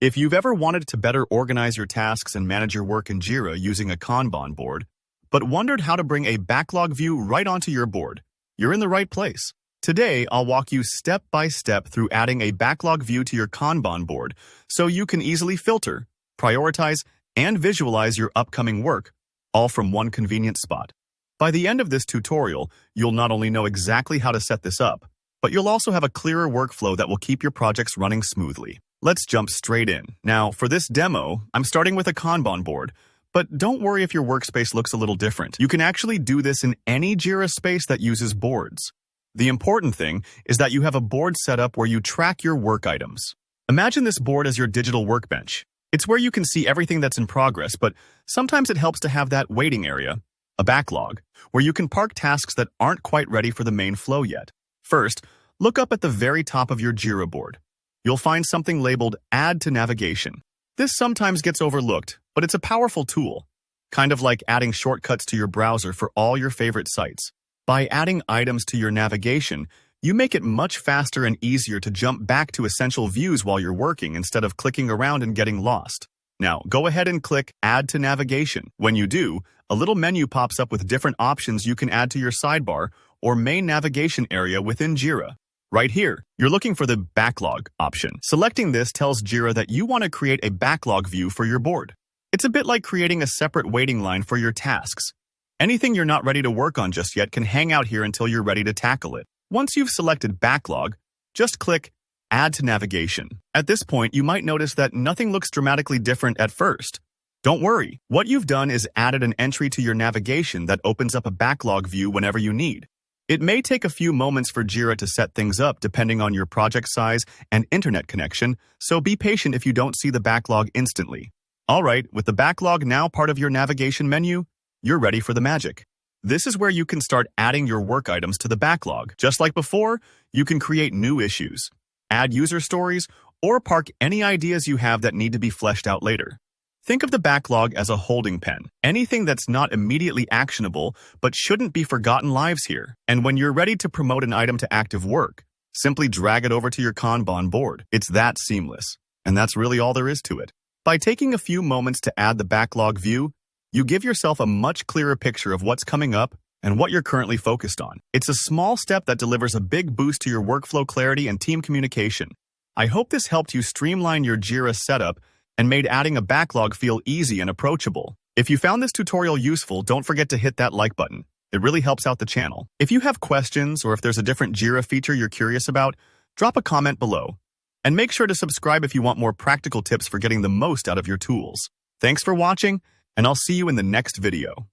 If you've ever wanted to better organize your tasks and manage your work in Jira using a Kanban board, but wondered how to bring a backlog view right onto your board, you're in the right place. Today, I'll walk you step by step through adding a backlog view to your Kanban board so you can easily filter, prioritize, and visualize your upcoming work, all from one convenient spot. By the end of this tutorial, you'll not only know exactly how to set this up, but you'll also have a clearer workflow that will keep your projects running smoothly. Let's jump straight in. Now, for this demo, I'm starting with a Kanban board, but don't worry if your workspace looks a little different. You can actually do this in any Jira space that uses boards. The important thing is that you have a board set up where you track your work items. Imagine this board as your digital workbench. It's where you can see everything that's in progress, but sometimes it helps to have that waiting area, a backlog, where you can park tasks that aren't quite ready for the main flow yet. First, look up at the very top of your Jira board. You'll find something labeled Add to Navigation. This sometimes gets overlooked, but it's a powerful tool, kind of like adding shortcuts to your browser for all your favorite sites. By adding items to your navigation, you make it much faster and easier to jump back to essential views while you're working instead of clicking around and getting lost. Now, go ahead and click Add to Navigation. When you do, a little menu pops up with different options you can add to your sidebar or main navigation area within Jira. Right here, you're looking for the Backlog option. Selecting this tells Jira that you want to create a backlog view for your board. It's a bit like creating a separate waiting line for your tasks. Anything you're not ready to work on just yet can hang out here until you're ready to tackle it. Once you've selected Backlog, just click Add to Navigation. At this point, you might notice that nothing looks dramatically different at first. Don't worry. What you've done is added an entry to your navigation that opens up a backlog view whenever you need. It may take a few moments for Jira to set things up depending on your project size and internet connection, so be patient if you don't see the backlog instantly. Alright, with the backlog now part of your navigation menu, you're ready for the magic. This is where you can start adding your work items to the backlog. Just like before, you can create new issues, add user stories, or park any ideas you have that need to be fleshed out later. Think of the backlog as a holding pen. Anything that's not immediately actionable but shouldn't be forgotten lives here. And when you're ready to promote an item to active work, simply drag it over to your Kanban board. It's that seamless. And that's really all there is to it. By taking a few moments to add the backlog view, you give yourself a much clearer picture of what's coming up and what you're currently focused on. It's a small step that delivers a big boost to your workflow clarity and team communication. I hope this helped you streamline your Jira setup and made adding a backlog feel easy and approachable. If you found this tutorial useful, don't forget to hit that like button. It really helps out the channel. If you have questions or if there's a different Jira feature you're curious about, drop a comment below. And make sure to subscribe if you want more practical tips for getting the most out of your tools. Thanks for watching, and I'll see you in the next video.